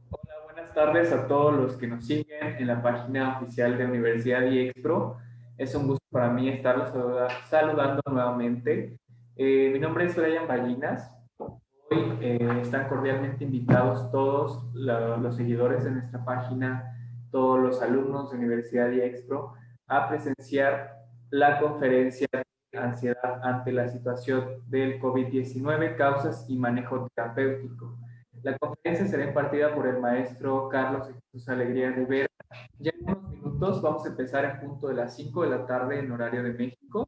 Hola, buenas tardes a todos los que nos siguen en la página oficial de Universidad IEXPRO. Es un gusto para mí estarlos saludando nuevamente. Mi nombre es Brian Ballinas. Hoy están cordialmente invitados todos los seguidores de nuestra página, todos los alumnos de Universidad IEXPRO, a presenciar la conferencia de ansiedad ante la situación del COVID-19, causas y manejo terapéutico. La conferencia será impartida por el maestro Carlos de Jesús Alegría Rivera. Ya en unos minutos vamos a empezar en punto de las 5 de la tarde en horario de México,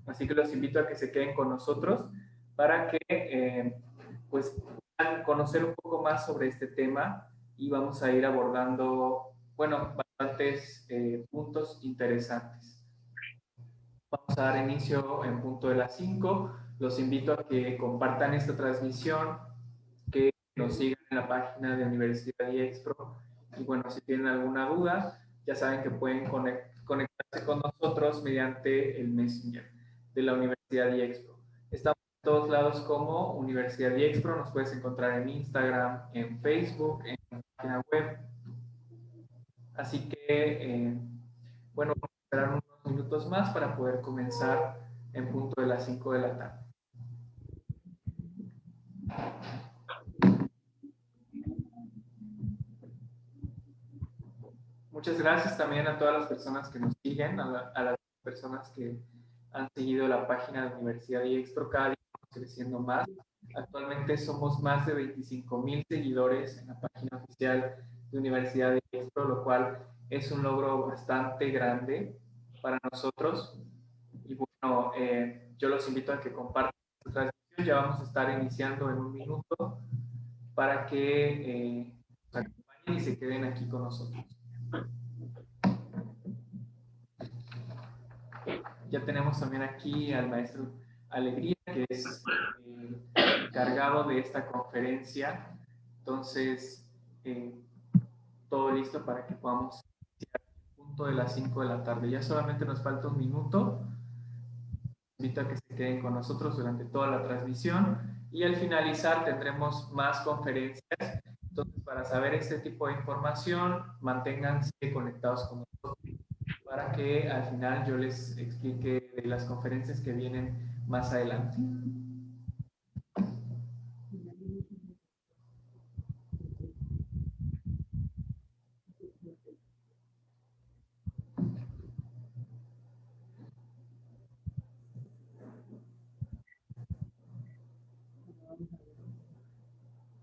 así que los invito a que se queden con nosotros para que pues puedan conocer un poco más sobre este tema y vamos a ir abordando, bueno, bastantes puntos interesantes. Vamos a dar inicio en punto de las 5. Los invito a que compartan esta transmisión, que nos sigan en la página de Universidad IEXPRO. Y bueno, si tienen alguna duda, ya saben que pueden conectarse con nosotros mediante el Messenger de la Universidad IEXPRO. Estamos en todos lados como Universidad IEXPRO. Nos puedes encontrar en Instagram, en Facebook, en la página web. Así que, bueno, vamos a esperar unos minutos más para poder comenzar en punto de las 5 de la tarde. Muchas gracias también a todas las personas que nos siguen, a las personas que han seguido la página de Universidad IEXPRO. Cada día estamos creciendo más. Actualmente somos más de 25,000 seguidores en la página oficial de Universidad IEXPRO, lo cual es un logro bastante grande para nosotros. Y bueno, yo los invito a que compartan esta transmisión. Ya vamos a estar iniciando en un minuto para que nos acompañen y se queden aquí con nosotros. Ya tenemos también aquí al maestro Alegría, que es el encargado de esta conferencia. Entonces, todo listo para que podamos iniciar el punto de las 5 de la tarde. Ya solamente nos falta un minuto. Invito a que se queden con nosotros durante toda la transmisión y al finalizar tendremos más conferencias. Entonces, para saber este tipo de información, manténganse conectados con nosotros para que al final yo les explique de las conferencias que vienen más adelante.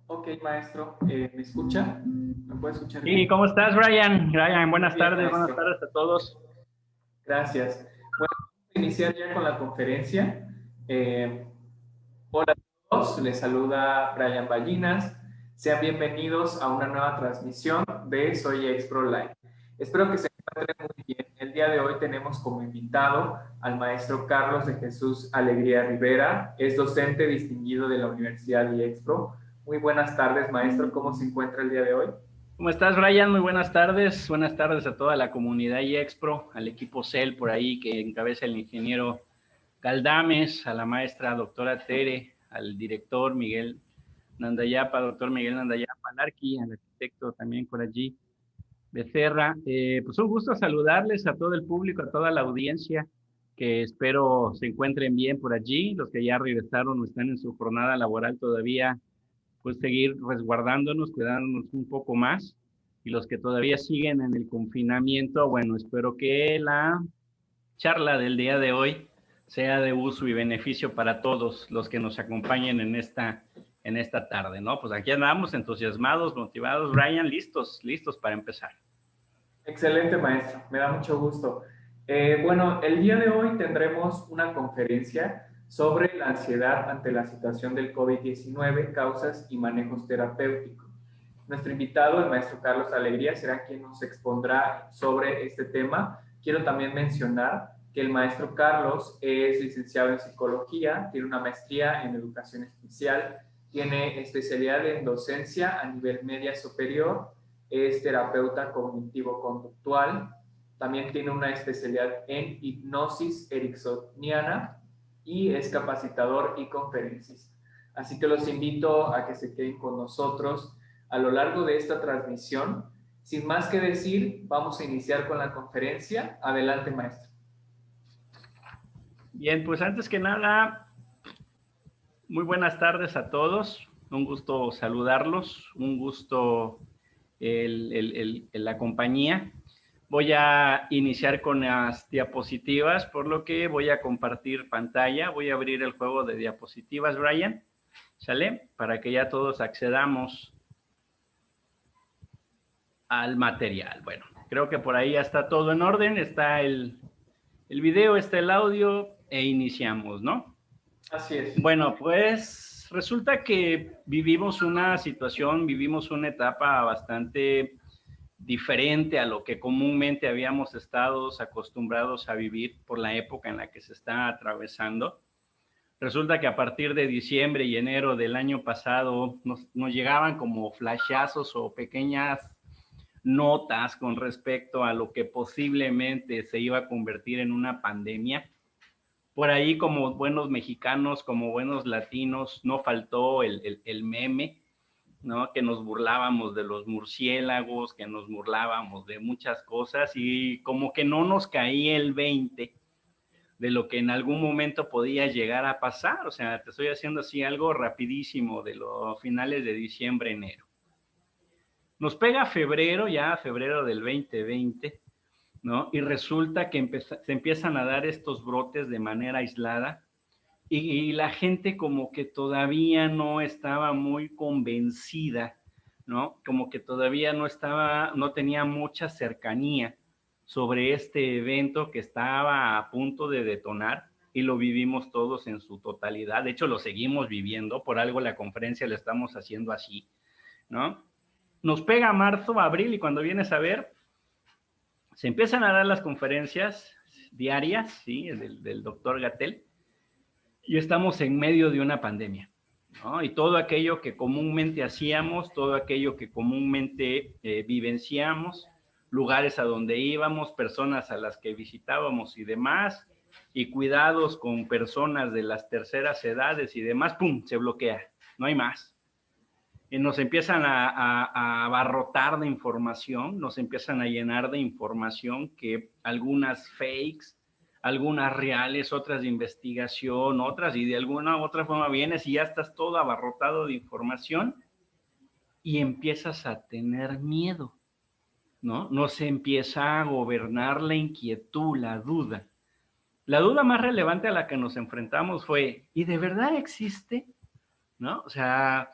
Ok, maestro, ¿me escucha? ¿Me puede escuchar bien? Sí, ¿cómo estás, Brian? Brian, buenas Bien, tardes, maestro. buenas tardes a todos. Gracias. Bueno, vamos a iniciar ya con la conferencia. Hola a todos, les saluda Brian Ballinas. Sean bienvenidos a una nueva transmisión de Soy Expro Live. Espero que se encuentren muy bien. El día de hoy tenemos como invitado al maestro Carlos de Jesús Alegría Rivera. Es docente distinguido de la Universidad IEXPRO. Muy buenas tardes, maestro. ¿Cómo se encuentra el día de hoy? ¿Cómo estás, Brian? Muy buenas tardes. Buenas tardes a toda la comunidad IEXPRO, al equipo CEL por ahí que encabeza el ingeniero Galdames, a la maestra doctora Tere, al director Miguel Nandayapa, doctor Miguel Nandayapa Larqui, al arquitecto también por allí, Becerra. Pues un gusto saludarles a todo el público, a toda la audiencia, que espero se encuentren bien por allí, los que ya regresaron o están en su jornada laboral todavía, pues seguir resguardándonos, cuidándonos un poco más. Y los que todavía siguen en el confinamiento, bueno, espero que la charla del día de hoy sea de uso y beneficio para todos los que nos acompañen en esta tarde, ¿no? Pues aquí andamos entusiasmados, motivados, Brian, listos para empezar. Excelente, maestro. Me da mucho gusto. Bueno, el día de hoy tendremos una conferencia sobre la ansiedad ante la situación del COVID-19, causas y manejos terapéuticos. Nuestro invitado, el maestro Carlos Alegría, será quien nos expondrá sobre este tema. Quiero también mencionar que el maestro Carlos es licenciado en psicología, tiene una maestría en educación especial, tiene especialidad en docencia a nivel media superior, es terapeuta cognitivo-conductual, también tiene una especialidad en hipnosis ericksoniana y es capacitador y conferencista. Así que los invito a que se queden con nosotros a lo largo de esta transmisión. Sin más que decir, vamos a iniciar con la conferencia. Adelante, maestro. Bien, pues antes que nada, muy buenas tardes a todos. Un gusto saludarlos, un gusto la compañía. Voy a iniciar con las diapositivas, por lo que voy a compartir pantalla. Voy a abrir el juego de diapositivas, Brian, ¿sale? Para que ya todos accedamos al material. Bueno, creo que por ahí ya está todo en orden. Está el video, está el audio e iniciamos, ¿no? Así es. Bueno, pues resulta que vivimos una situación, vivimos una etapa bastante diferente a lo que comúnmente habíamos estado acostumbrados a vivir por la época en la que se está atravesando. Resulta que a partir de diciembre y enero del año pasado nos llegaban como flashazos o pequeñas notas con respecto a lo que posiblemente se iba a convertir en una pandemia. Por ahí, como buenos mexicanos, como buenos latinos, no faltó el meme, ¿no? Que nos burlábamos de los murciélagos, que nos burlábamos de muchas cosas y como que no nos caía el 20 de lo que en algún momento podía llegar a pasar. O sea, te estoy haciendo así algo rapidísimo de los finales de diciembre, enero. Nos pega febrero, ya febrero del 2020, ¿no? Y resulta que se empiezan a dar estos brotes de manera aislada y la gente como que todavía no estaba muy convencida, ¿no? Como que todavía no tenía mucha cercanía sobre este evento que estaba a punto de detonar y lo vivimos todos en su totalidad. De hecho, lo seguimos viviendo, por algo la conferencia la estamos haciendo así, ¿no? Nos pega marzo, abril y cuando vienes a ver, se empiezan a dar las conferencias diarias, ¿sí? Del doctor Gatell, y estamos en medio de una pandemia, ¿no? Y todo aquello que comúnmente hacíamos, todo aquello que comúnmente vivenciamos, lugares a donde íbamos, personas a las que visitábamos y demás, y cuidados con personas de las terceras edades y demás, ¡pum!, se bloquea, no hay más. Y nos empiezan a abarrotar de información, nos empiezan a llenar de información que algunas fakes, algunas reales, otras de investigación, otras, y de alguna u otra forma vienes y ya estás todo abarrotado de información y empiezas a tener miedo, ¿no? Nos empieza a gobernar la inquietud, la duda. La duda más relevante a la que nos enfrentamos fue, ¿y de verdad existe? ¿No? O sea,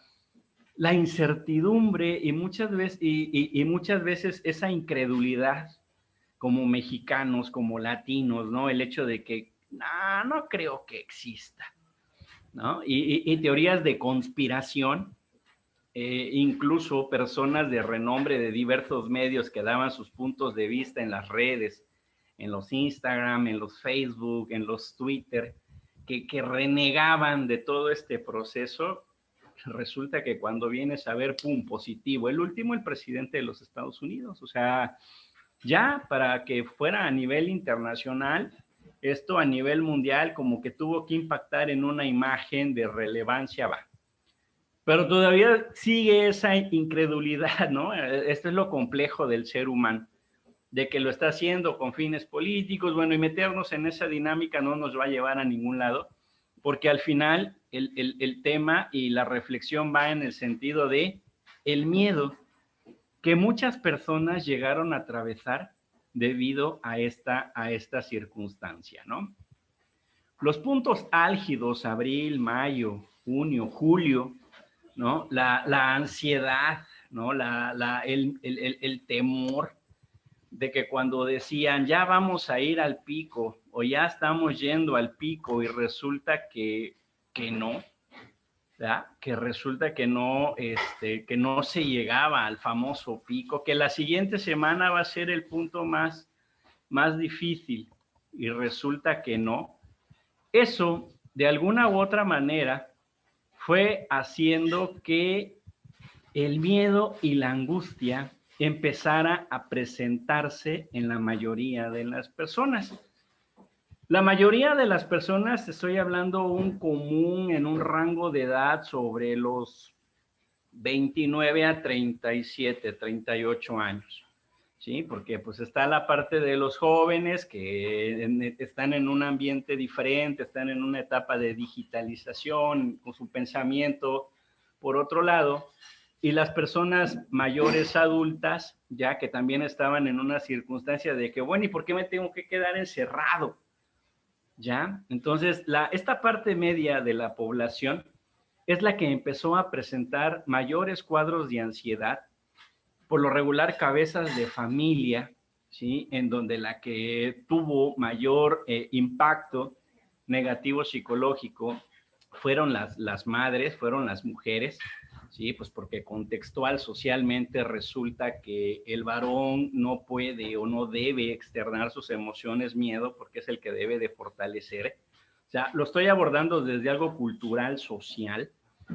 la incertidumbre y muchas veces esa incredulidad como mexicanos, como latinos, ¿no? El hecho de que no creo que exista, ¿no? Y teorías de conspiración, incluso personas de renombre de diversos medios que daban sus puntos de vista en las redes, en los Instagram, en los Facebook, en los Twitter, que renegaban de todo este proceso. Resulta que cuando vienes a ver, pum, positivo. El último, el presidente de los Estados Unidos. O sea, ya para que fuera a nivel internacional, esto a nivel mundial como que tuvo que impactar en una imagen de relevancia baja. Pero todavía sigue esa incredulidad, ¿no? Esto es lo complejo del ser humano, de que lo está haciendo con fines políticos, bueno, y meternos en esa dinámica no nos va a llevar a ningún lado, porque al final el tema y la reflexión va en el sentido de el miedo que muchas personas llegaron a atravesar debido a esta circunstancia, ¿no? Los puntos álgidos, abril, mayo, junio, julio, ¿no? La ansiedad, ¿no? El temor de que cuando decían ya vamos a ir al pico o ya estamos yendo al pico y resulta que no, ¿verdad? Que resulta que no se llegaba al famoso pico, que la siguiente semana va a ser el punto más difícil y resulta que no. Eso, de alguna u otra manera, fue haciendo que el miedo y la angustia empezara a presentarse en la mayoría de las personas. La mayoría de las personas, estoy hablando un común en un rango de edad sobre los 29 a 37, 38 años. ¿Sí? Porque pues está la parte de los jóvenes que están en un ambiente diferente, están en una etapa de digitalización con su pensamiento por otro lado, y las personas mayores adultas, ya que también estaban en una circunstancia de que, bueno, ¿y por qué me tengo que quedar encerrado? ¿Ya? Entonces, esta parte media de la población es la que empezó a presentar mayores cuadros de ansiedad, por lo regular cabezas de familia, ¿sí? En donde la que tuvo mayor impacto negativo psicológico fueron las madres, fueron las mujeres, ¿sí? Pues porque contextual, socialmente resulta que el varón no puede o no debe externar sus emociones, miedo, porque es el que debe de fortalecer. O sea, lo estoy abordando desde algo cultural, social.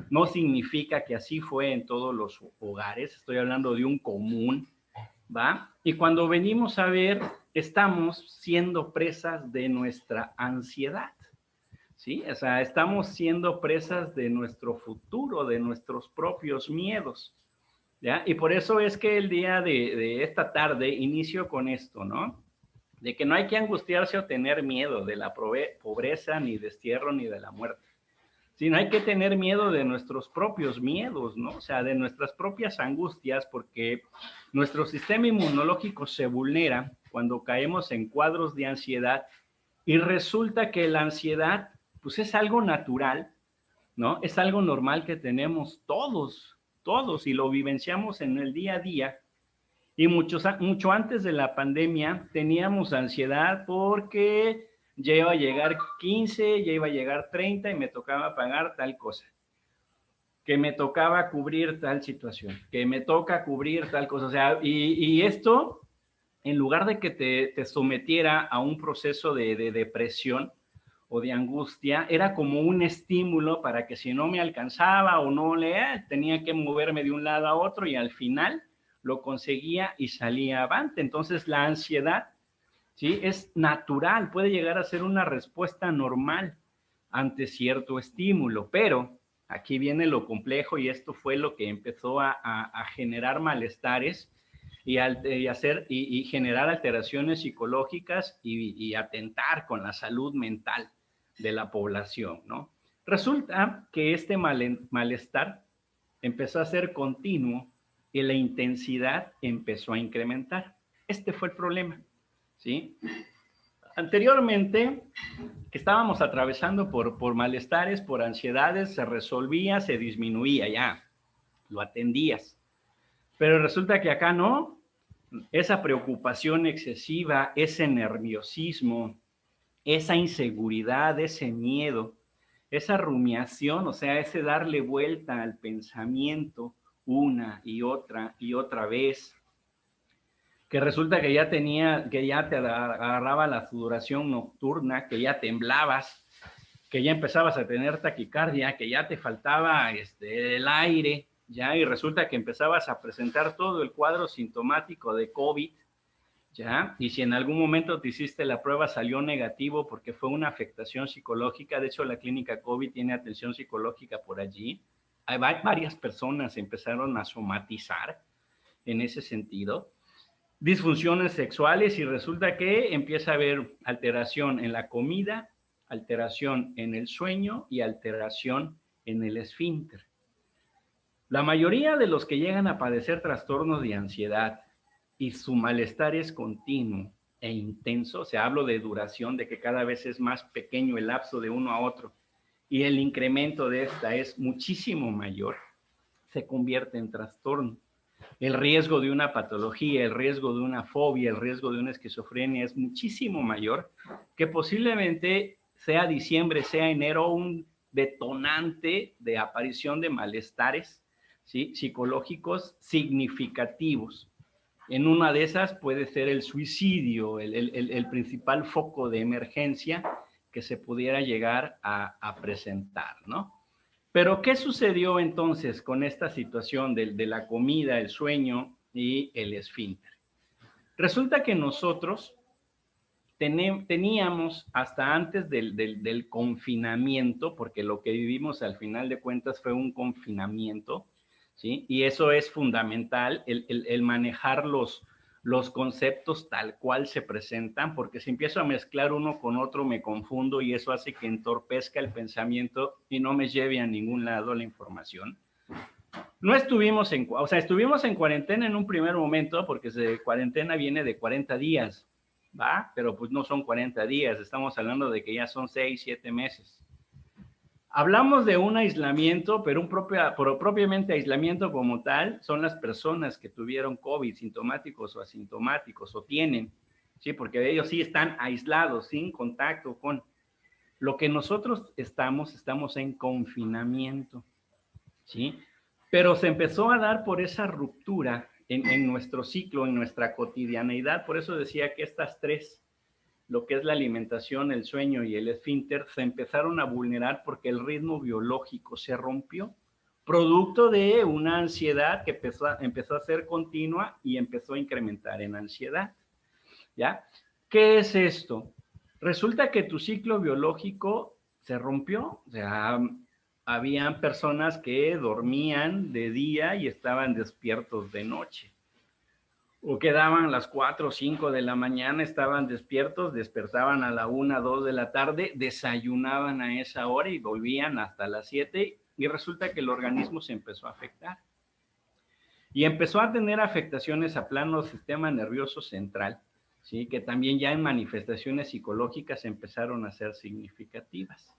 No significa que así fue en todos los hogares, estoy hablando de un común, ¿va? Y cuando venimos a ver, estamos siendo presas de nuestra ansiedad, ¿sí? O sea, estamos siendo presas de nuestro futuro, de nuestros propios miedos, ¿ya? Y por eso es que el día de esta tarde inicio con esto, ¿no? De que no hay que angustiarse o tener miedo de la pobreza, ni destierro, ni de la muerte, sino hay que tener miedo de nuestros propios miedos, ¿no? O sea, de nuestras propias angustias, porque nuestro sistema inmunológico se vulnera cuando caemos en cuadros de ansiedad y resulta que la ansiedad, pues es algo natural, ¿no? Es algo normal que tenemos todos, y lo vivenciamos en el día a día. Y mucho antes de la pandemia teníamos ansiedad porque ya iba a llegar 15, ya iba a llegar 30 y me tocaba pagar tal cosa, que me tocaba cubrir tal situación, que me toca cubrir tal cosa. O sea, y esto, en lugar de que te sometiera a un proceso de depresión o de angustia, era como un estímulo para que si no me alcanzaba o no le tenía que moverme de un lado a otro y al final lo conseguía y salía avante. Entonces la ansiedad, ¿sí? Es natural, puede llegar a ser una respuesta normal ante cierto estímulo, pero aquí viene lo complejo y esto fue lo que empezó a generar malestares y generar alteraciones psicológicas y atentar con la salud mental de la población, ¿no? Resulta que este malestar empezó a ser continuo y la intensidad empezó a incrementar. Este fue el problema, ¿sí? Anteriormente, que estábamos atravesando por malestares, por ansiedades, se resolvía, se disminuía, ya, lo atendías. Pero resulta que acá no, esa preocupación excesiva, ese nerviosismo, esa inseguridad, ese miedo, esa rumiación, o sea, ese darle vuelta al pensamiento una y otra vez, que resulta que que ya te agarraba la sudoración nocturna, que ya temblabas, que ya empezabas a tener taquicardia, que ya te faltaba el aire, ya, y resulta que empezabas a presentar todo el cuadro sintomático de COVID, ya, y si en algún momento te hiciste la prueba salió negativo porque fue una afectación psicológica, de hecho la clínica COVID tiene atención psicológica por allí, hay varias personas empezaron a somatizar en ese sentido, disfunciones sexuales y resulta que empieza a haber alteración en la comida, alteración en el sueño y alteración en el esfínter. La mayoría de los que llegan a padecer trastornos de ansiedad y su malestar es continuo e intenso, o sea, hablo de duración, de que cada vez es más pequeño el lapso de uno a otro y el incremento de esta es muchísimo mayor, se convierte en trastorno. El riesgo de una patología, el riesgo de una fobia, el riesgo de una esquizofrenia es muchísimo mayor, que posiblemente sea diciembre, sea enero, un detonante de aparición de malestares, ¿sí? Psicológicos significativos. En una de esas puede ser el suicidio, el principal foco de emergencia que se pudiera llegar a presentar, ¿no? Pero, ¿qué sucedió entonces con esta situación de la comida, el sueño y el esfínter? Resulta que nosotros teníamos hasta antes del confinamiento, porque lo que vivimos al final de cuentas fue un confinamiento, ¿sí? Y eso es fundamental, el manejar los conceptos tal cual se presentan, porque si empiezo a mezclar uno con otro me confundo y eso hace que entorpezca el pensamiento y no me lleve a ningún lado la información. No estuvimos o sea, estuvimos en cuarentena en un primer momento, porque cuarentena viene de 40 días, ¿va? Pero pues no son 40 días, estamos hablando de que ya son 6, 7 meses. Hablamos de un aislamiento, pero propiamente aislamiento como tal son las personas que tuvieron COVID, sintomáticos o asintomáticos, o tienen, ¿sí? Porque ellos sí están aislados, sin contacto con. Lo que nosotros estamos en confinamiento, ¿sí? Pero se empezó a dar por esa ruptura en nuestro ciclo, en nuestra cotidianeidad. Por eso decía que estas tres, lo que es la alimentación, el sueño y el esfínter, se empezaron a vulnerar porque el ritmo biológico se rompió, producto de una ansiedad que empezó a ser continua y empezó a incrementar en ansiedad, ¿ya? ¿Qué es esto? Resulta que tu ciclo biológico se rompió, o sea, habían personas que dormían de día y estaban despiertos de noche. O quedaban las 4 o 5 de la mañana, estaban despiertos, despertaban a la 1, 2 de la tarde, desayunaban a esa hora y volvían hasta las 7 y resulta que el organismo se empezó a afectar. Y empezó a tener afectaciones a plano sistema nervioso central, ¿sí? Que también ya en manifestaciones psicológicas empezaron a ser significativas.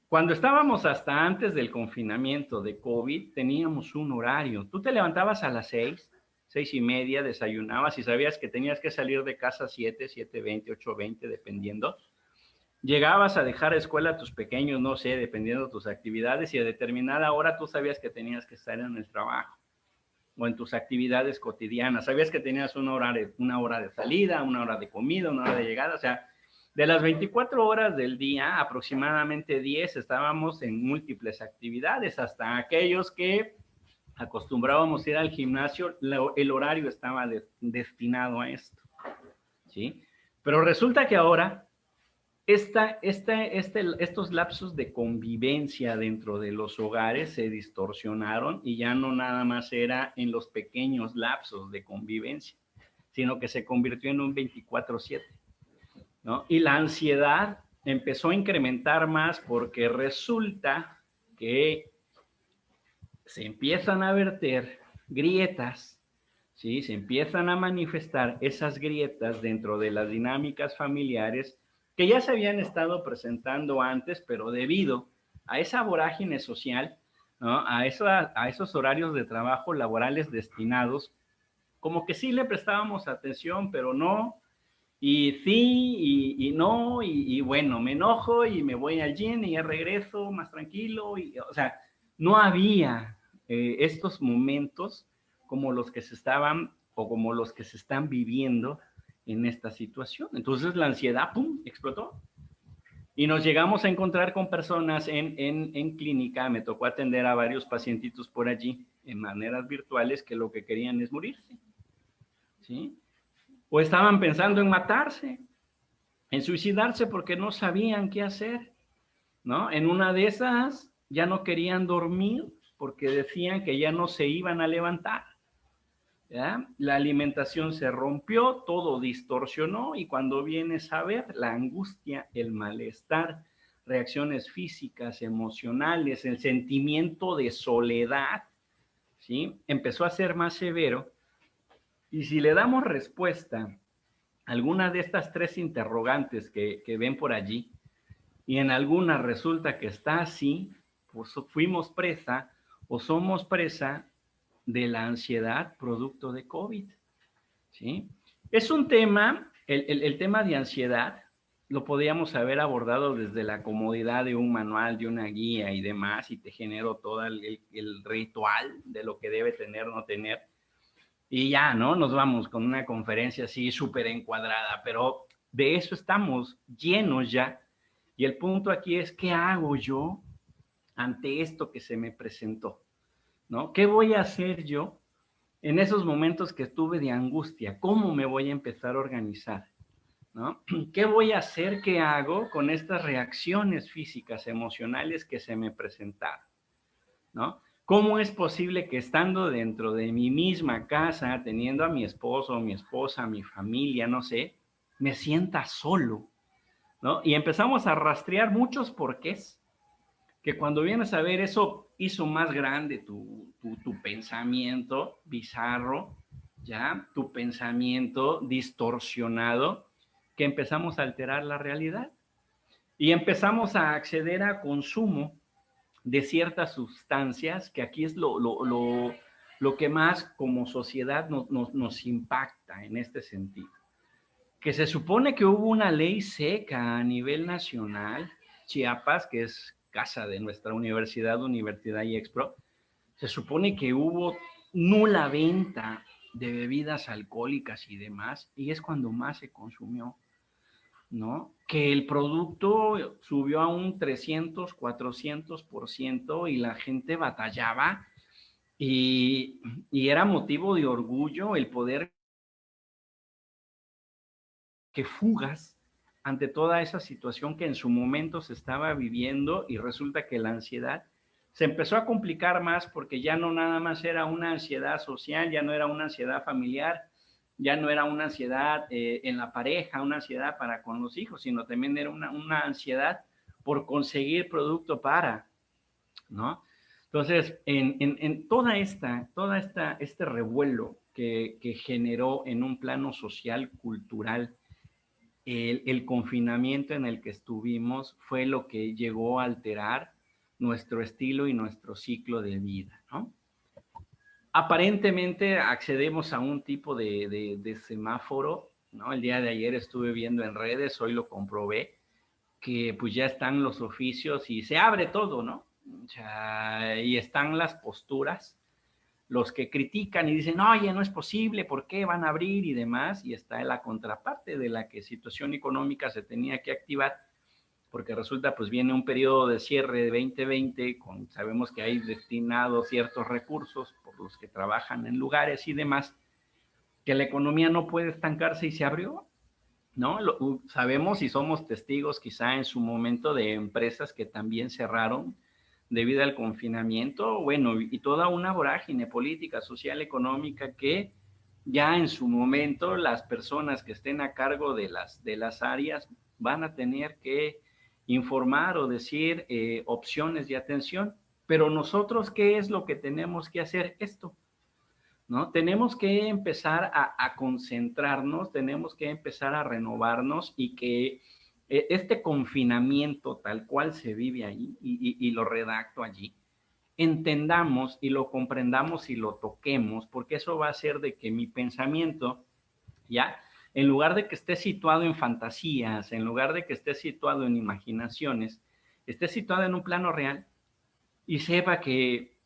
Cuando estábamos hasta antes del confinamiento de COVID, teníamos un horario. Tú te levantabas a las 6, 6:30, desayunabas y sabías que tenías que salir de casa a 7, 7:20, 8:20, dependiendo. Llegabas a dejar a escuela a tus pequeños, no sé, dependiendo de tus actividades, y a determinada hora tú sabías que tenías que estar en el trabajo o en tus actividades cotidianas. Sabías que tenías una hora de salida, una hora de comida, una hora de llegada, o sea, de las 24 horas del día, aproximadamente 10 estábamos en múltiples actividades, hasta aquellos que acostumbrábamos ir al gimnasio, el horario estaba destinado a esto, ¿sí? Pero resulta que ahora estos lapsos de convivencia dentro de los hogares se distorsionaron y ya no nada más era en los pequeños lapsos de convivencia, sino que se convirtió en un 24/7. ¿No? Y la ansiedad empezó a incrementar más porque resulta que se empiezan a verter grietas, ¿sí? Se empiezan a manifestar esas grietas dentro de las dinámicas familiares que ya se habían estado presentando antes, pero debido a esa vorágine social, ¿no? a esos horarios de trabajo laborales destinados, como que sí le prestábamos atención, pero no. Y sí, y no, y bueno, me enojo y me voy al gym y ya regreso más tranquilo. O sea, no había estos momentos como los que se estaban o como los que se están viviendo en esta situación. Entonces la ansiedad, ¡pum!, explotó. Y nos llegamos a encontrar con personas en clínica. Me tocó atender a varios pacientitos por allí en maneras virtuales que lo que querían es morirse, ¿sí? O estaban pensando en matarse, en suicidarse porque no sabían qué hacer, ¿no? En una de esas ya no querían dormir porque decían que ya no se iban a levantar, ¿ya? La alimentación se rompió, todo distorsionó y cuando vienes a ver la angustia, el malestar, reacciones físicas, emocionales, el sentimiento de soledad, ¿sí? Empezó a ser más severo. Y si le damos respuesta a alguna de estas tres interrogantes que ven por allí, y en alguna resulta que está así, pues fuimos presa o somos presa de la ansiedad producto de COVID, ¿sí? Es un tema, el tema de ansiedad, lo podíamos haber abordado desde la comodidad de un manual, de una guía y demás, y te genero todo el ritual de lo que debe tener, no tener. Y ya, ¿no? Nos vamos con una conferencia así súper encuadrada, pero de eso estamos llenos ya. Y el punto aquí es, ¿qué hago yo ante esto que se me presentó? ¿No? ¿Qué voy a hacer yo en esos momentos que estuve de angustia? ¿Cómo me voy a empezar a organizar? ¿no? ¿Qué voy a hacer? ¿Qué hago con estas reacciones físicas, emocionales que se me presentaron? ¿No? ¿Cómo es posible que estando dentro de mi misma casa, teniendo a mi esposo, mi esposa, mi familia, no sé, me sienta solo, ¿no? Y empezamos a rastrear muchos porqués, que cuando vienes a ver eso hizo más grande tu pensamiento bizarro, ¿ya? Tu pensamiento distorsionado, que empezamos a alterar la realidad y empezamos a acceder a consumo de ciertas sustancias, que aquí es lo que más como sociedad nos impacta en este sentido. Que se supone que hubo una ley seca a nivel nacional, Chiapas, que es casa de nuestra Universidad y Expro, se supone que hubo nula venta de bebidas alcohólicas y demás, y es cuando más se consumió, ¿no? Que el producto subió a un 300, 400% y la gente batallaba y era motivo de orgullo el poder que fugas ante toda esa situación que en su momento se estaba viviendo y resulta que la ansiedad se empezó a complicar más porque ya no nada más era una ansiedad social, ya no era una ansiedad familiar, ya no era una ansiedad en la pareja, una ansiedad para con los hijos, sino también era una ansiedad por conseguir producto para, ¿no? Entonces, en este revuelo que generó en un plano social, cultural, el confinamiento en el que estuvimos fue lo que llegó a alterar nuestro estilo y nuestro ciclo de vida, ¿no? Aparentemente accedemos a un tipo de semáforo, ¿no? El día de ayer estuve viendo en redes, hoy lo comprobé, que pues ya están los oficios y se abre todo, ¿no? O sea, y están las posturas, los que critican y dicen, oye, no es posible, ¿por qué van a abrir y demás? Y está en la contraparte de la que situación económica se tenía que activar, porque resulta, pues viene un periodo de cierre de 2020, sabemos que hay destinados ciertos recursos por los que trabajan en lugares y demás, que la economía no puede estancarse y se abrió, ¿no? Sabemos y somos testigos quizá en su momento de empresas que también cerraron debido al confinamiento, bueno, y toda una vorágine política, social, económica que ya en su momento las personas que estén a cargo de las áreas van a tener que informar o decir opciones de atención. Pero nosotros, ¿qué es lo que tenemos que hacer? Esto, ¿no? Tenemos que empezar a concentrarnos, tenemos que empezar a renovarnos y que este confinamiento tal cual se vive ahí, y lo redacto allí, entendamos y lo comprendamos y lo toquemos, porque eso va a hacer de que mi pensamiento, ¿ya? En lugar de que esté situado en fantasías, en lugar de que esté situado en imaginaciones, esté situado en un plano real y sepa que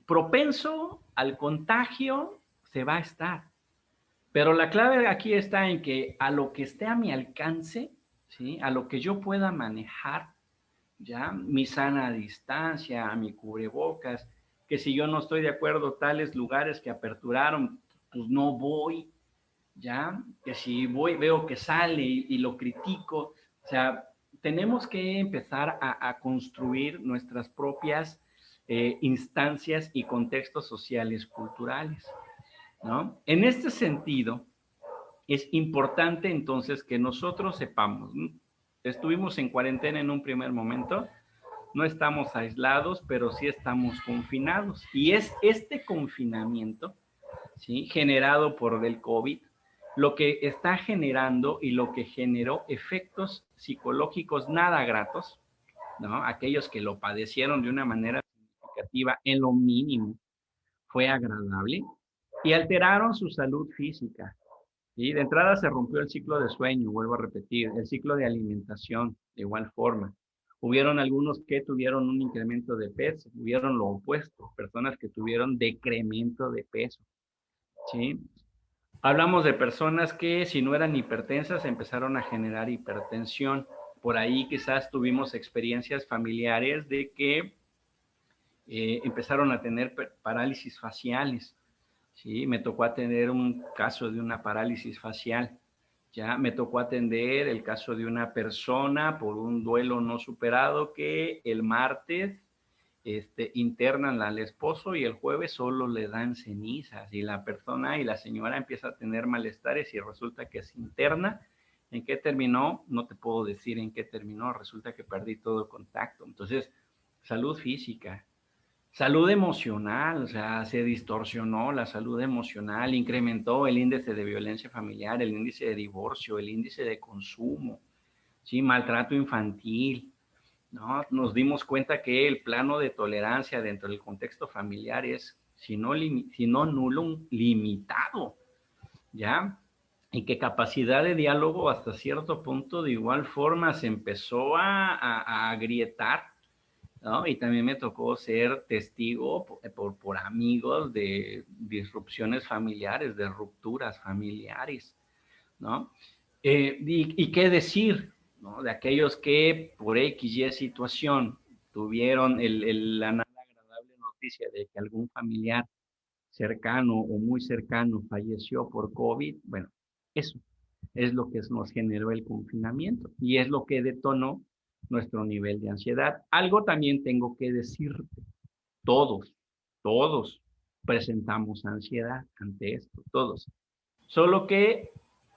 propenso al contagio se va a estar. Pero la clave aquí está en que a lo que esté a mi alcance, ¿sí? A lo que yo pueda manejar, ya mi sana distancia, mi cubrebocas, que si yo no estoy de acuerdo tales lugares que aperturaron, pues no voy, ya, que si voy veo que sale y lo critico, o sea, tenemos que empezar a construir nuestras propias instancias y contextos sociales culturales, ¿no? En este sentido, es importante entonces que nosotros sepamos, ¿no? Estuvimos en cuarentena en un primer momento, no estamos aislados, pero sí estamos confinados. Y es este confinamiento, ¿sí? Generado por el COVID, lo que está generando y lo que generó efectos psicológicos nada gratos, ¿no? Aquellos que lo padecieron de una manera significativa, en lo mínimo, fue agradable y alteraron su salud física. ¿Sí? De entrada se rompió el ciclo de sueño, vuelvo a repetir, el ciclo de alimentación, de igual forma. Hubieron algunos que tuvieron un incremento de peso, hubieron lo opuesto, personas que tuvieron decremento de peso, ¿sí? Hablamos de personas que si no eran hipertensas empezaron a generar hipertensión. Por ahí quizás tuvimos experiencias familiares de que empezaron a tener parálisis faciales. Sí, me tocó tener un caso de una parálisis facial. Ya me tocó atender el caso de una persona por un duelo no superado que el martes internan al esposo y el jueves solo le dan cenizas y la persona y la señora empieza a tener malestares y resulta que se interna. ¿En qué terminó? No te puedo decir en qué terminó, resulta que perdí todo contacto. Entonces, salud física, salud emocional, o sea, se distorsionó la salud emocional, incrementó el índice de violencia familiar, el índice de divorcio, el índice de consumo, ¿sí? Maltrato infantil, ¿no? Nos dimos cuenta que el plano de tolerancia dentro del contexto familiar es, si no nulo, limitado, ¿ya? Y que capacidad de diálogo hasta cierto punto de igual forma se empezó a agrietar, ¿no? Y también me tocó ser testigo por amigos de disrupciones familiares, de rupturas familiares, ¿no? Y qué decir, ¿no? De aquellos que por X, Y situación tuvieron la nada agradable noticia de que algún familiar cercano o muy cercano falleció por COVID. Bueno, eso es lo que nos generó el confinamiento y es lo que detonó nuestro nivel de ansiedad. Algo también tengo que decirte, todos, todos presentamos ansiedad ante esto, todos. Solo que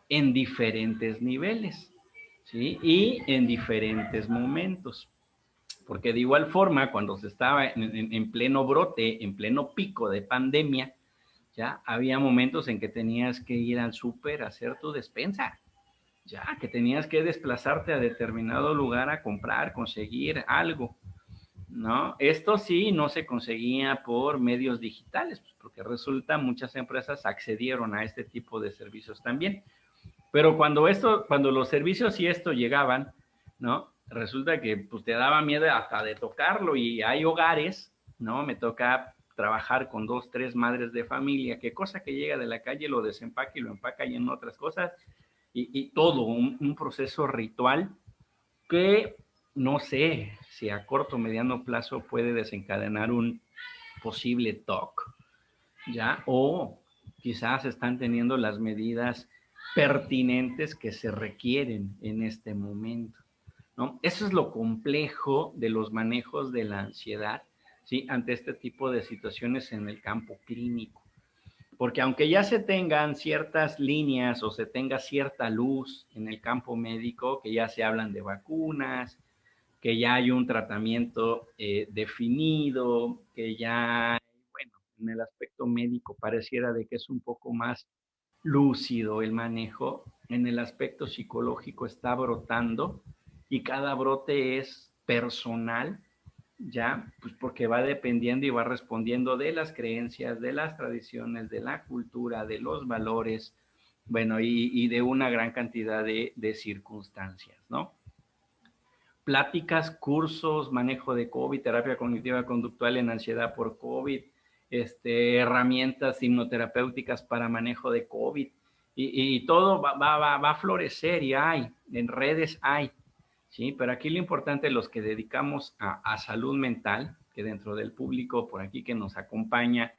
en diferentes niveles, ¿sí? Y en diferentes momentos. Porque de igual forma, cuando se estaba en pleno brote, en pleno pico de pandemia, ya había momentos en que tenías que ir al súper a hacer tu despensa, ya que tenías que desplazarte a determinado lugar a comprar, conseguir algo, ¿no? Esto sí no se conseguía por medios digitales, pues, porque resulta muchas empresas accedieron a este tipo de servicios también. Pero cuando los servicios y esto llegaban, ¿no? Resulta que pues, te daba miedo hasta de tocarlo y hay hogares, ¿no? Me toca trabajar con 2, 3 madres de familia, que cosa que llega de la calle lo desempaca y lo empaca y en otras cosas, y todo un proceso ritual que no sé si a corto o mediano plazo puede desencadenar un posible TOC, ¿ya? O quizás están teniendo las medidas pertinentes que se requieren en este momento, ¿no? Eso es lo complejo de los manejos de la ansiedad, ¿sí? Ante este tipo de situaciones en el campo clínico. Porque aunque ya se tengan ciertas líneas o se tenga cierta luz en el campo médico, que ya se hablan de vacunas, que ya hay un tratamiento definido, que ya, bueno, en el aspecto médico pareciera de que es un poco más lúcido el manejo, en el aspecto psicológico está brotando y cada brote es personal, ya, pues porque va dependiendo y va respondiendo de las creencias, de las tradiciones, de la cultura, de los valores, bueno, y de una gran cantidad de circunstancias, ¿no? Pláticas, cursos, manejo de COVID, terapia cognitiva conductual en ansiedad por COVID, herramientas hipnoterapéuticas para manejo de COVID, y todo va a florecer y hay, en redes hay, ¿sí? Pero aquí lo importante, los que dedicamos a salud mental, que dentro del público por aquí que nos acompaña,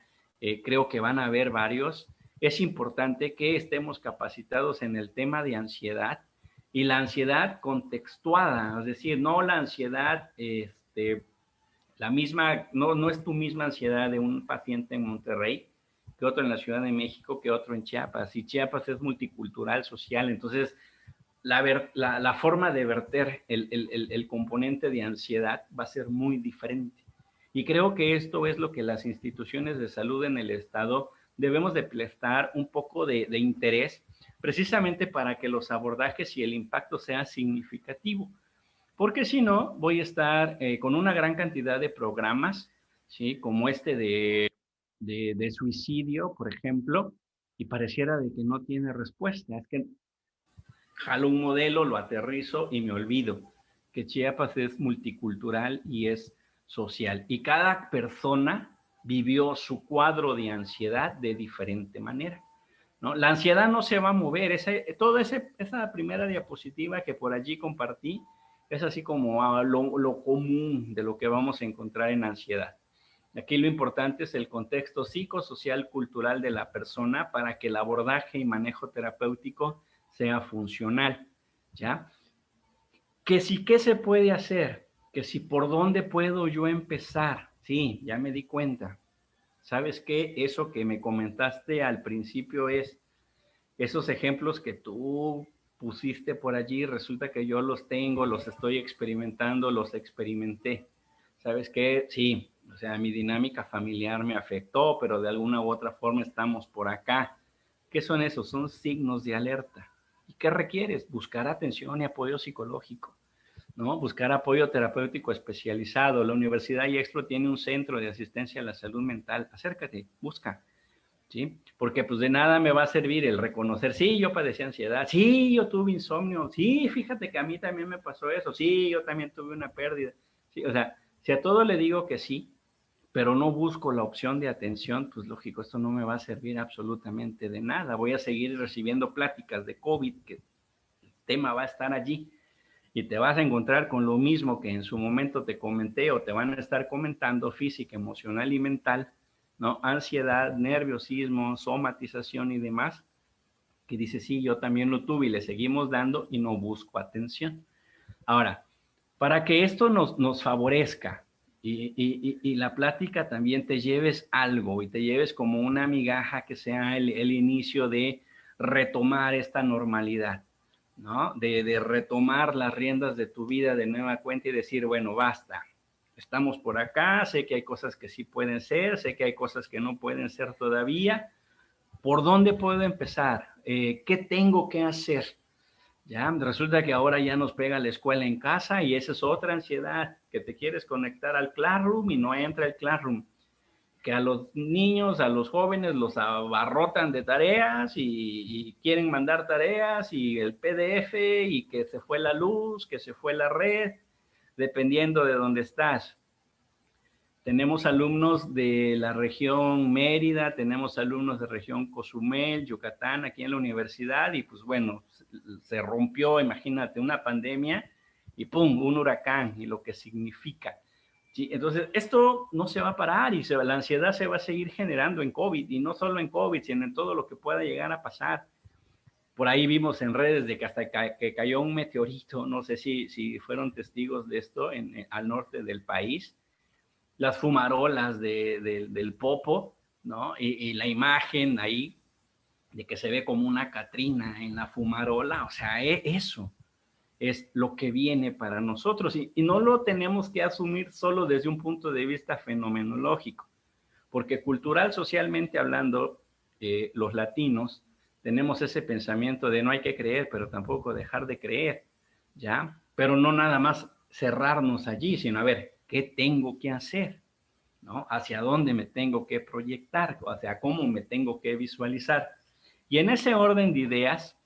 creo que van a haber varios, es importante que estemos capacitados en el tema de ansiedad y la ansiedad contextuada, es decir, no la ansiedad, la misma, no es tu misma ansiedad de un paciente en Monterrey que otro en la Ciudad de México, que otro en Chiapas, y Chiapas es multicultural, social, entonces la forma de verter el componente de ansiedad va a ser muy diferente. Y creo que esto es lo que las instituciones de salud en el Estado debemos de prestar un poco de interés, precisamente para que los abordajes y el impacto sean significativo. Porque si no, voy a estar con una gran cantidad de programas, ¿sí? Como de suicidio, por ejemplo, y pareciera de que no tiene respuesta. Es que jalo un modelo, lo aterrizo y me olvido que Chiapas es multicultural y es social. Y cada persona vivió su cuadro de ansiedad de diferente manera, ¿no? La ansiedad no se va a mover. Esa primera diapositiva que por allí compartí es así como lo común de lo que vamos a encontrar en ansiedad. Aquí lo importante es el contexto psicosocial cultural de la persona para que el abordaje y manejo terapéutico sea funcional, ¿ya? Que sí, ¿qué se puede hacer? Que si por dónde puedo yo empezar. Sí, ya me di cuenta. ¿Sabes qué? Eso que me comentaste al principio es esos ejemplos que tú pusiste por allí, resulta que yo los tengo, los estoy experimentando, los experimenté. ¿Sabes qué? Sí, o sea, mi dinámica familiar me afectó, pero de alguna u otra forma estamos por acá. ¿Qué son esos? Son signos de alerta. ¿Y qué requieres? Buscar atención y apoyo psicológico, ¿no? Buscar apoyo terapéutico especializado. La Universidad IEXPRO tiene un centro de asistencia a la salud mental. Acércate, busca. ¿Sí? Porque pues de nada me va a servir el reconocer, sí, yo padecí ansiedad, sí, yo tuve insomnio, sí, fíjate que a mí también me pasó eso, sí, yo también tuve una pérdida. Sí, o sea, si a todo le digo que sí, pero no busco la opción de atención, pues lógico, esto no me va a servir absolutamente de nada. Voy a seguir recibiendo pláticas de COVID, que el tema va a estar allí, y te vas a encontrar con lo mismo que en su momento te comenté o te van a estar comentando, física, emocional y mental, ¿no? Ansiedad, nerviosismo, somatización y demás, que dice, sí, yo también lo tuve y le seguimos dando y no busco atención. Ahora, para que esto nos favorezca y la plática también te lleves algo y te lleves como una migaja que sea el inicio de retomar esta normalidad, ¿no? De retomar las riendas de tu vida de nueva cuenta y decir, bueno, basta, estamos por acá, sé que hay cosas que sí pueden ser, sé que hay cosas que no pueden ser todavía. ¿Por dónde puedo empezar? ¿Qué tengo que hacer? Ya, resulta que ahora ya nos pega la escuela en casa y esa es otra ansiedad, que te quieres conectar al Classroom y no entra el Classroom, que a los niños, a los jóvenes los abarrotan de tareas y quieren mandar tareas y el PDF y que se fue la luz, que se fue la red, dependiendo de dónde estás. Tenemos alumnos de la región Mérida, tenemos alumnos de región Cozumel, Yucatán, aquí en la universidad, y pues bueno, se rompió, imagínate, una pandemia y ¡pum!, un huracán y lo que significa. ¿Sí? Entonces, esto no se va a parar y la ansiedad se va a seguir generando en COVID, y no solo en COVID, sino en todo lo que pueda llegar a pasar. Por ahí vimos en redes de que hasta que cayó un meteorito, no sé si fueron testigos de esto al norte del país, las fumarolas del Popo, ¿no? Y la imagen ahí de que se ve como una Catrina en la fumarola, o sea, eso es lo que viene para nosotros y no lo tenemos que asumir solo desde un punto de vista fenomenológico, porque cultural, socialmente hablando, los latinos tenemos ese pensamiento de no hay que creer, pero tampoco dejar de creer, ¿ya? Pero no nada más cerrarnos allí, sino a ver, ¿qué tengo que hacer? ¿No? Hacia dónde me tengo que proyectar, hacia cómo me tengo que visualizar. Y en ese orden de ideas,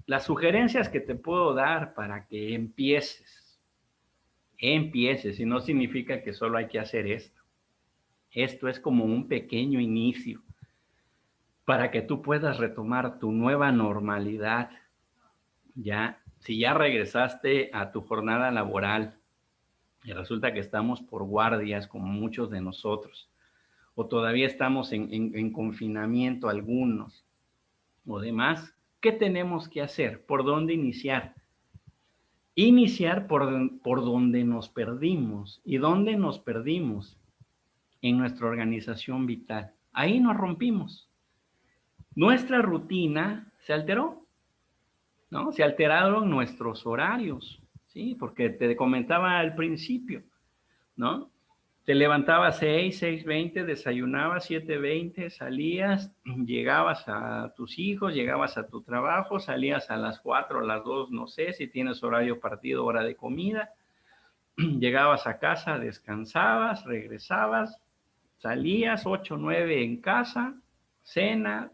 las sugerencias que te puedo dar para que empieces, y no significa que solo hay que hacer esto. Esto es como un pequeño inicio para que tú puedas retomar tu nueva normalidad. Ya, si ya regresaste a tu jornada laboral y resulta que estamos por guardias, como muchos de nosotros, o todavía estamos en confinamiento algunos o demás, ¿qué tenemos que hacer? ¿Por dónde iniciar? Iniciar por donde nos perdimos. ¿Y dónde nos perdimos? En nuestra organización vital. Ahí nos rompimos. Nuestra rutina se alteró, ¿no? Se alteraron nuestros horarios, ¿sí? Porque te comentaba al principio, ¿no? Te levantabas 6:20, desayunabas 7:20, salías, llegabas a tus hijos, llegabas a tu trabajo, salías a las 4, a las 2, no sé, si tienes horario partido, hora de comida, llegabas a casa, descansabas, regresabas, salías 8, 9 en casa, cena,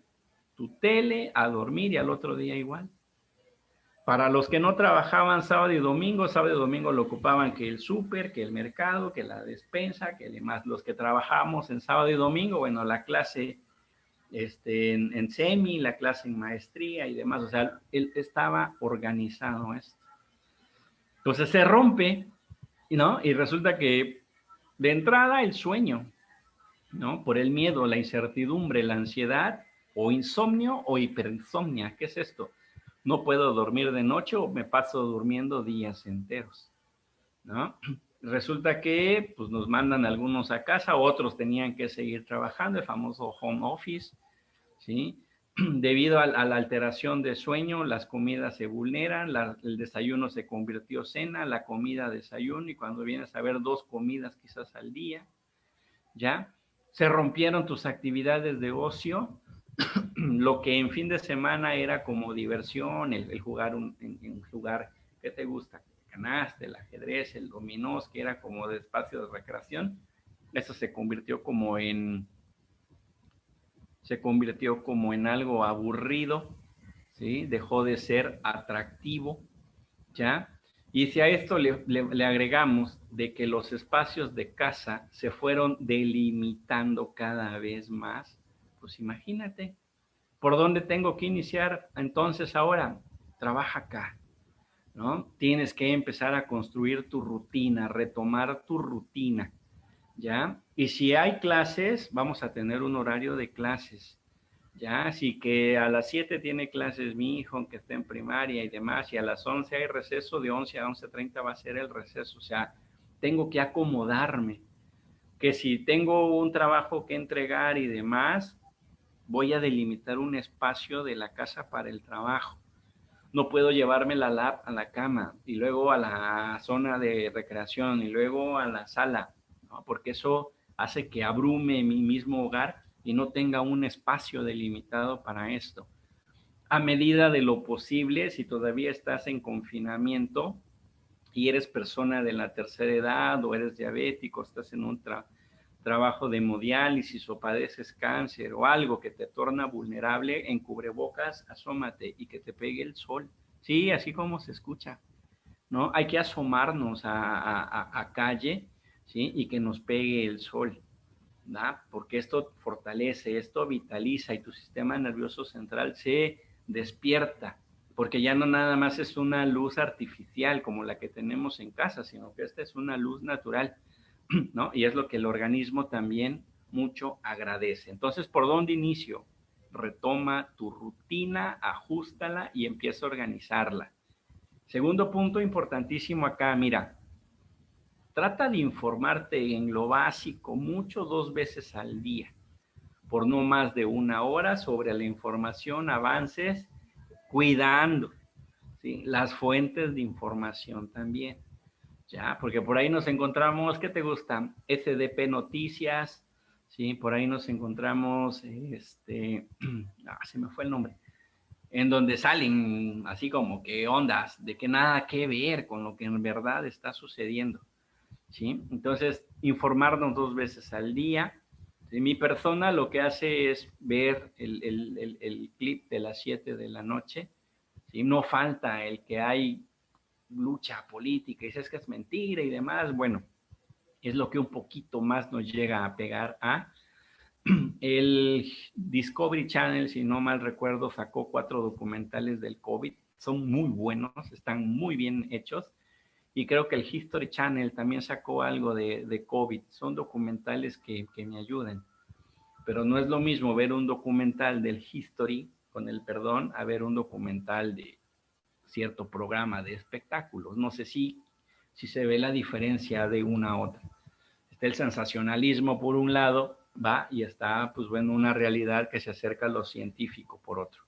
tu tele, a dormir y al otro día igual. Para los que no trabajaban sábado y domingo lo ocupaban que el súper, que el mercado, que la despensa, que demás. Los que trabajamos en sábado y domingo, bueno, la clase en semi, la clase en maestría y demás. O sea, él estaba organizado esto. Entonces se rompe, ¿no? Y resulta que de entrada el sueño, ¿no? Por el miedo, la incertidumbre, la ansiedad, o insomnio o hiperinsomnia. ¿Qué es esto? no puedo dormir de noche o me paso durmiendo días enteros, ¿no? Resulta que pues, nos mandan algunos a casa, otros tenían que seguir trabajando, el famoso home office, ¿sí? Debido a la alteración de sueño, las comidas se vulneran, el desayuno se convirtió en cena, la comida desayuno, y cuando vienes a ver 2 comidas quizás al día, ¿ya? Se rompieron tus actividades de ocio, lo que en fin de semana era como diversión, el jugar, jugar, ¿qué te gusta? Canasta, el ajedrez, el dominó, que era como de espacio de recreación, eso se convirtió como en algo aburrido, ¿sí? Dejó de ser atractivo, ¿ya? Y si a esto le agregamos de que los espacios de casa se fueron delimitando cada vez más, pues imagínate, ¿por dónde tengo que iniciar entonces ahora? Trabaja acá, ¿no? Tienes que empezar a construir tu rutina, retomar tu rutina, ¿ya? Y si hay clases, vamos a tener un horario de clases, ¿ya? Así que a las 7 tiene clases mi hijo, aunque esté en primaria y demás, y a las 11 hay receso, de 11 a 11:30 va a ser el receso, o sea, tengo que acomodarme, que si tengo un trabajo que entregar y demás, voy a delimitar un espacio de la casa para el trabajo. No puedo llevarme la lap a la cama y luego a la zona de recreación y luego a la sala, ¿no? Porque eso hace que abrume mi mismo hogar y no tenga un espacio delimitado para esto. A medida de lo posible, si todavía estás en confinamiento y eres persona de la tercera edad o eres diabético, estás en un trabajo de hemodiálisis o padeces cáncer o algo que te torna vulnerable, en cubrebocas, asómate y que te pegue el sol. Sí, así como se escucha, ¿no? Hay que asomarnos a calle, ¿sí? Y que nos pegue el sol, ¿no? Porque esto fortalece, esto vitaliza y tu sistema nervioso central se despierta, porque ya no nada más es una luz artificial como la que tenemos en casa, sino que esta es una luz natural, ¿no? Y es lo que el organismo también mucho agradece. Entonces, ¿por dónde inicio? Retoma tu rutina, ajustala y empieza a organizarla. Segundo punto importantísimo acá, mira, trata de informarte en lo básico, mucho 2 veces al día, por no más de 1 hora sobre la información, avances, cuidando, ¿sí? Las fuentes de información también. Ya, porque por ahí nos encontramos, ¿qué te gusta? SDP Noticias, ¿sí? Por ahí nos encontramos, se me fue el nombre, en donde salen así como que ondas de que nada que ver con lo que en verdad está sucediendo, ¿sí? Entonces, informarnos 2 veces al día. ¿Sí? Mi persona lo que hace es ver el clip de las 7 de la noche, ¿sí? No falta el que hay lucha política y dices que es mentira y demás, bueno, es lo que un poquito más nos llega a pegar a. El Discovery Channel, si no mal recuerdo, sacó 4 documentales del COVID, son muy buenos, están muy bien hechos, y creo que el History Channel también sacó algo de COVID, son documentales que me ayudan, pero no es lo mismo ver un documental del History, con el perdón, a ver un documental de cierto programa de espectáculos. No sé si se ve la diferencia de una a otra. Está el sensacionalismo por un lado, va, y está, pues bueno, una realidad que se acerca a lo científico por otro.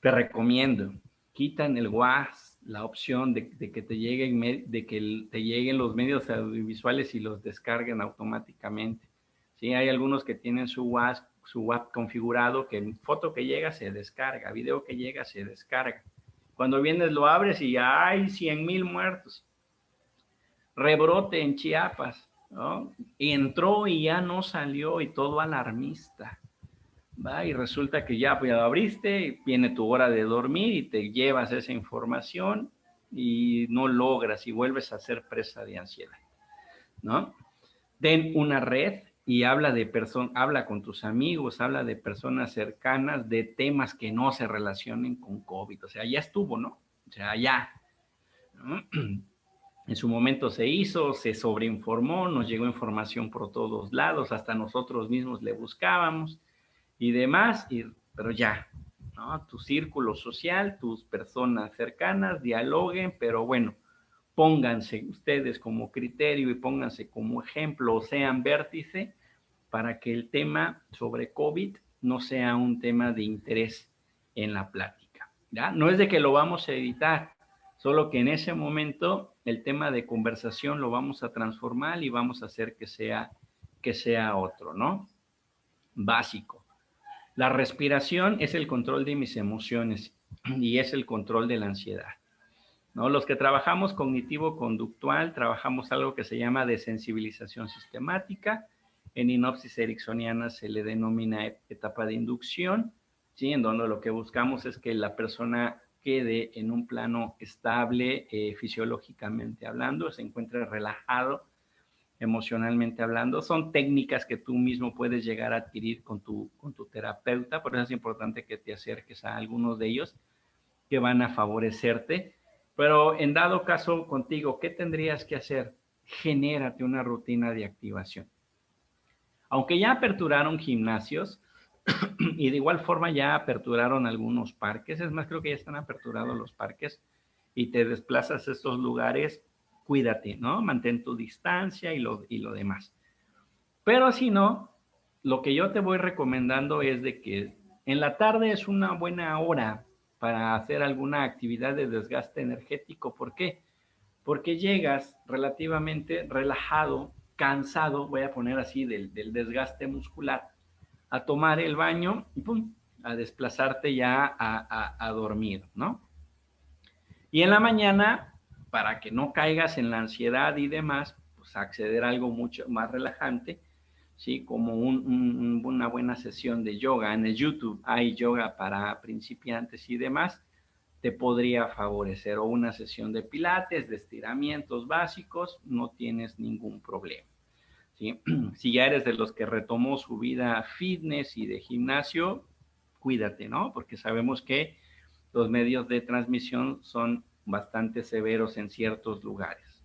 Te recomiendo, quitan el WAS, la opción de que te lleguen los medios audiovisuales y los descarguen automáticamente. Sí, hay algunos que tienen su WAP configurado, que foto que llega se descarga, video que llega se descarga. Cuando vienes lo abres y ya hay 100,000 muertos. Rebrote en Chiapas, ¿no? Y entró y ya no salió y todo alarmista. ¿Va? Y resulta que ya, pues, ya lo abriste, viene tu hora de dormir y te llevas esa información y no logras y vuelves a ser presa de ansiedad, ¿no? Den una red y habla con tus amigos, habla de personas cercanas, de temas que no se relacionen con COVID. O sea, ya estuvo, ¿no? O sea, ya, ¿no? En su momento se hizo, se sobreinformó, nos llegó información por todos lados, hasta nosotros mismos le buscábamos y demás, pero ya, ¿no? Tu círculo social, tus personas cercanas, dialoguen, pero bueno, pónganse ustedes como criterio y pónganse como ejemplo, o sean vértice, para que el tema sobre COVID no sea un tema de interés en la plática, ¿ya? No es de que lo vamos a evitar, solo que en ese momento el tema de conversación lo vamos a transformar y vamos a hacer que sea otro, ¿no? Básico. La respiración es el control de mis emociones y es el control de la ansiedad, ¿no? Los que trabajamos cognitivo-conductual, trabajamos algo que se llama desensibilización sistemática. En hinopsis ericksoniana se le denomina etapa de inducción, ¿sí? En donde lo que buscamos es que la persona quede en un plano estable, fisiológicamente hablando, se encuentre relajado, emocionalmente hablando. Son técnicas que tú mismo puedes llegar a adquirir con tu terapeuta, por eso es importante que te acerques a algunos de ellos que van a favorecerte. Pero en dado caso contigo, ¿qué tendrías que hacer? Genérate una rutina de activación. Aunque ya aperturaron gimnasios y de igual forma ya aperturaron algunos parques, es más, creo que ya están aperturados los parques y te desplazas a estos lugares, cuídate, ¿no? Mantén tu distancia y lo demás. Pero si no, lo que yo te voy recomendando es de que en la tarde es una buena hora para hacer alguna actividad de desgaste energético. ¿Por qué? Porque llegas relativamente relajado, cansado, voy a poner así, del desgaste muscular, a tomar el baño y pum, a desplazarte ya a dormir, ¿no? Y en la mañana, para que no caigas en la ansiedad y demás, pues acceder a algo mucho más relajante, ¿sí? Como una buena sesión de yoga. En el YouTube hay yoga para principiantes y demás, te podría favorecer. O una sesión de pilates, de estiramientos básicos, no tienes ningún problema, ¿sí? Si ya eres de los que retomó su vida fitness y de gimnasio, cuídate, ¿no? Porque sabemos que los medios de transmisión son bastante severos en ciertos lugares.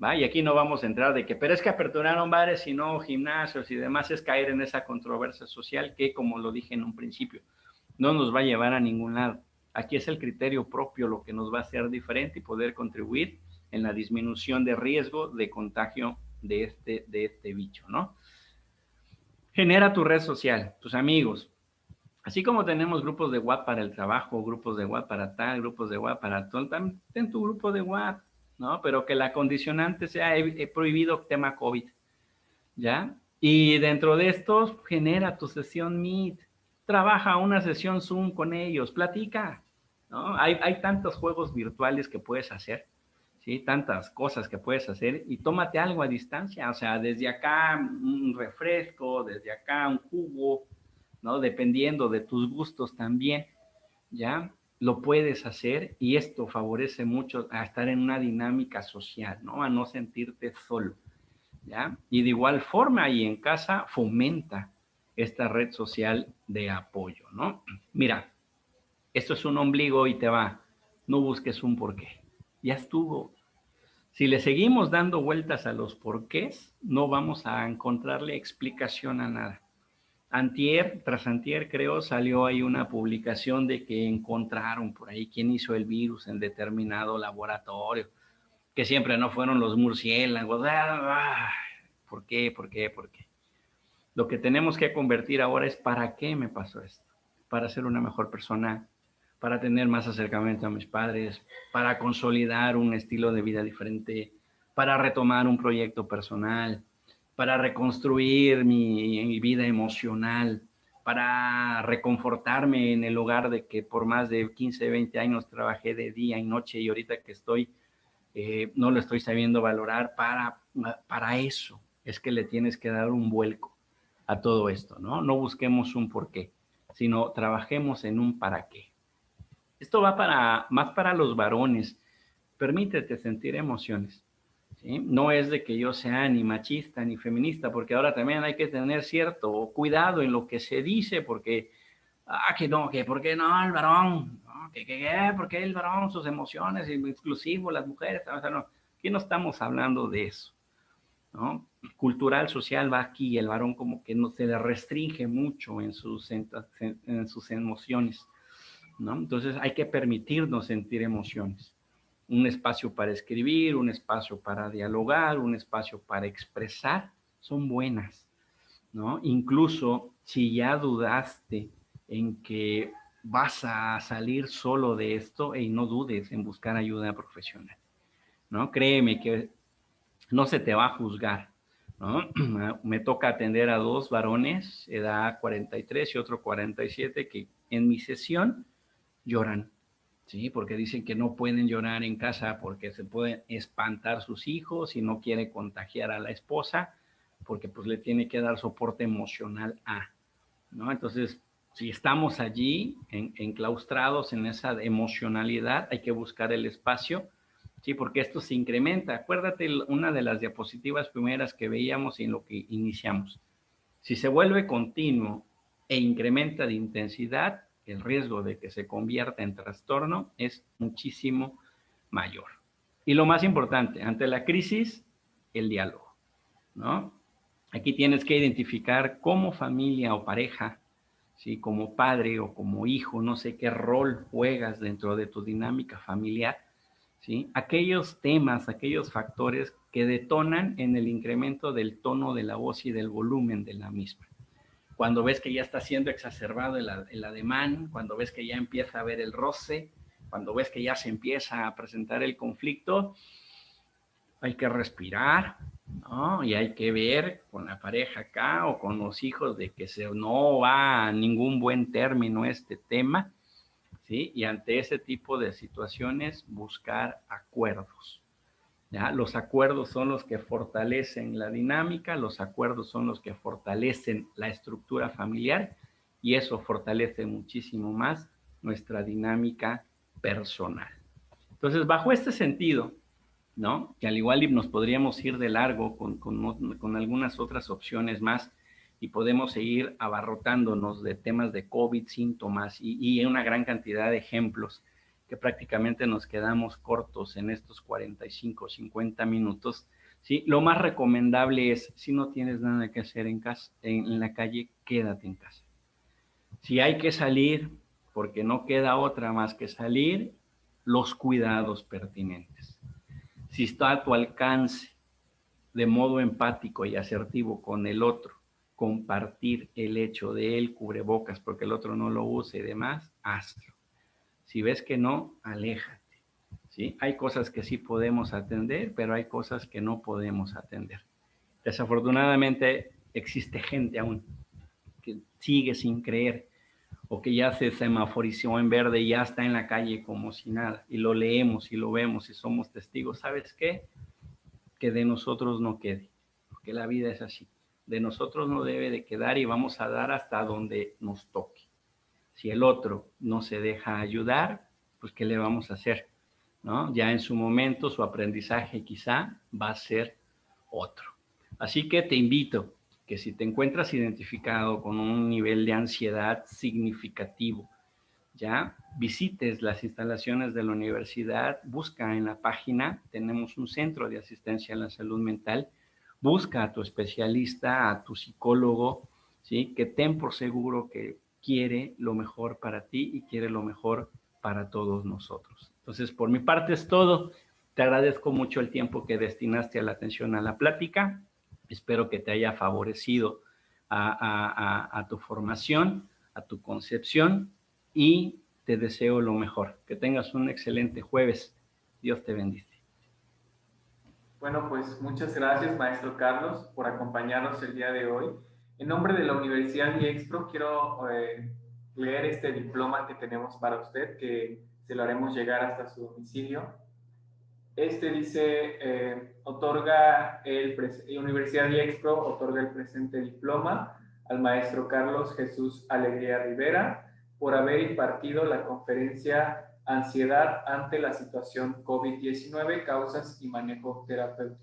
¿Va? Y aquí no vamos a entrar de que, pero es que aperturaron bares y no gimnasios y demás, es caer en esa controversia social que, como lo dije en un principio, no nos va a llevar a ningún lado. Aquí es el criterio propio lo que nos va a hacer diferente y poder contribuir en la disminución de riesgo de contagio de este bicho, ¿no? Genera tu red social, tus amigos. Así como tenemos grupos de WhatsApp para el trabajo, grupos de WhatsApp para tal, grupos de WhatsApp para todo, también ten tu grupo de WhatsApp, ¿no? Pero que la condicionante sea he prohibido tema COVID, ¿ya? Y dentro de estos, genera tu sesión Meet, trabaja una sesión Zoom con ellos, platica, ¿no? Hay tantos juegos virtuales que puedes hacer, ¿sí? Tantas cosas que puedes hacer y tómate algo a distancia, o sea, desde acá un refresco, desde acá un jugo, ¿no? Dependiendo de tus gustos también, ¿ya? Lo puedes hacer y esto favorece mucho a estar en una dinámica social, ¿no? A no sentirte solo, ¿ya? Y de igual forma y en casa fomenta esta red social de apoyo, ¿no? Mira, esto es un ombligo y te va, no busques un porqué, ya estuvo. Si le seguimos dando vueltas a los porqués, no vamos a encontrarle explicación a nada. Antier, tras antier creo, salió ahí una publicación de que encontraron por ahí quién hizo el virus en determinado laboratorio, que siempre no fueron los murciélagos. ¿Por qué? ¿Por qué? ¿Por qué? Lo que tenemos que convertir ahora es ¿para qué me pasó esto? Para ser una mejor persona, para tener más acercamiento a mis padres, para consolidar un estilo de vida diferente, para retomar un proyecto personal, para reconstruir mi vida emocional, para reconfortarme en el lugar de que por más de 15, 20 años trabajé de día y noche y ahorita que estoy, no lo estoy sabiendo valorar. Para eso es que le tienes que dar un vuelco a todo esto, ¿no? No busquemos un por qué, sino trabajemos en un para qué. Esto va más para los varones. Permítete sentir emociones, ¿sí? No es de que yo sea ni machista ni feminista, porque ahora también hay que tener cierto cuidado en lo que se dice, porque, que no, que por qué no el varón, ¿no? ¿Por qué el varón, sus emociones, exclusivo, las mujeres? O sea, no, aquí no estamos hablando de eso, ¿no? Cultural, social va aquí, el varón como que no se le restringe mucho en sus emociones. ¿no? Entonces hay que permitirnos sentir emociones. Un espacio para escribir, un espacio para dialogar, un espacio para expresar, son buenas, ¿no? Incluso si ya dudaste en que vas a salir solo de esto, y no dudes en buscar ayuda profesional, ¿no? Créeme que no se te va a juzgar, ¿no? Me toca atender a dos varones, edad 43 y otro 47, que en mi sesión lloran, ¿sí? Porque dicen que no pueden llorar en casa porque se pueden espantar sus hijos y no quiere contagiar a la esposa porque pues le tiene que dar soporte emocional ¿no? Entonces, si estamos allí enclaustrados en esa emocionalidad, hay que buscar el espacio, ¿sí? Porque esto se incrementa. Acuérdate una de las diapositivas primeras que veíamos en lo que iniciamos. Si se vuelve continuo e incrementa de intensidad, el riesgo de que se convierta en trastorno es muchísimo mayor. Y lo más importante, ante la crisis, el diálogo, ¿no? Aquí tienes que identificar como familia o pareja, ¿sí? Como padre o como hijo, no sé qué rol juegas dentro de tu dinámica familiar, ¿sí? Aquellos temas, aquellos factores que detonan en el incremento del tono de la voz y del volumen de la misma. Cuando ves que ya está siendo exacerbado el ademán, cuando ves que ya empieza a haber el roce, cuando ves que ya se empieza a presentar el conflicto, hay que respirar, ¿no? Y hay que ver con la pareja acá o con los hijos de que no va a ningún buen término este tema, ¿sí? Y ante ese tipo de situaciones, buscar acuerdos, ¿ya? Los acuerdos son los que fortalecen la dinámica, los acuerdos son los que fortalecen la estructura familiar y eso fortalece muchísimo más nuestra dinámica personal. Entonces, bajo este sentido, ¿no? Que al igual nos podríamos ir de largo con algunas otras opciones más y podemos seguir abarrotándonos de temas de COVID, síntomas y una gran cantidad de ejemplos que prácticamente nos quedamos cortos en estos 45, 50 minutos. ¿Sí? Lo más recomendable es, si no tienes nada que hacer en casa, en la calle, quédate en casa. Si hay que salir, porque no queda otra más que salir, los cuidados pertinentes. Si está a tu alcance, de modo empático y asertivo con el otro, compartir el hecho de él cubrebocas porque el otro no lo use y demás, hazlo. Si ves que no, aléjate, ¿sí? Hay cosas que sí podemos atender, pero hay cosas que no podemos atender. Desafortunadamente existe gente aún que sigue sin creer o que ya se semaforizó en verde y ya está en la calle como si nada, y lo leemos y lo vemos y somos testigos. ¿Sabes qué? Que de nosotros no quede, porque la vida es así. De nosotros no debe de quedar y vamos a dar hasta donde nos toque. Si el otro no se deja ayudar, pues ¿qué le vamos a hacer? ¿No? Ya en su momento su aprendizaje quizá va a ser otro. Así que te invito que si te encuentras identificado con un nivel de ansiedad significativo, ya visites las instalaciones de la universidad, busca en la página, tenemos un centro de asistencia a la salud mental, busca a tu especialista, a tu psicólogo, ¿sí? Que ten por seguro que quiere lo mejor para ti y quiere lo mejor para todos nosotros. Entonces, por mi parte es todo. Te agradezco mucho el tiempo que destinaste a la atención a la plática. Espero que te haya favorecido a tu formación, a tu concepción y te deseo lo mejor. Que tengas un excelente jueves. Dios te bendice. Bueno, pues muchas gracias, maestro Carlos, por acompañarnos el día de hoy. En nombre de la Universidad IEXPRO, quiero leer este diploma que tenemos para usted, que se lo haremos llegar hasta su domicilio. Este dice, Universidad IEXPRO otorga el presente diploma al maestro Carlos Jesús Alegría Rivera por haber impartido la conferencia Ansiedad ante la situación COVID-19, causas y manejo terapéutico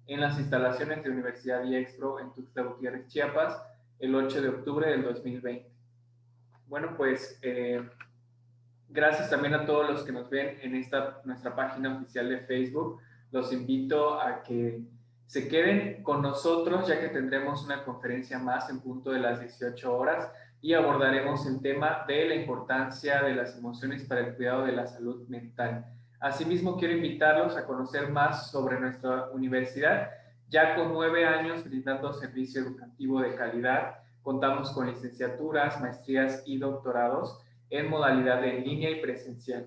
en las instalaciones de Universidad IEXPRO en Tuxtla Gutiérrez, Chiapas, el 8 de octubre del 2020. Bueno, pues gracias también a todos los que nos ven en nuestra página oficial de Facebook. Los invito a que se queden con nosotros, ya que tendremos una conferencia más en punto de las 18 horas. y abordaremos el tema de la importancia de las emociones para el cuidado de la salud mental. Asimismo, quiero invitarlos a conocer más sobre nuestra universidad, ya con 9 años brindando servicio educativo de calidad. Contamos con licenciaturas, maestrías y doctorados en modalidad en línea y presencial.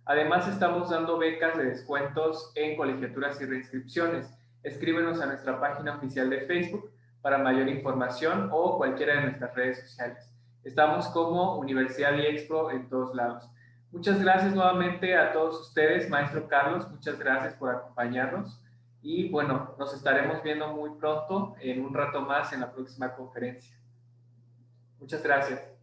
Además, estamos dando becas de descuentos en colegiaturas y reinscripciones. Escríbenos a nuestra página oficial de Facebook para mayor información o cualquiera de nuestras redes sociales. Estamos como Universidad IEXPRO en todos lados. Muchas gracias nuevamente a todos ustedes, maestro Carlos, muchas gracias por acompañarnos y bueno, nos estaremos viendo muy pronto, en un rato más en la próxima conferencia. Muchas gracias.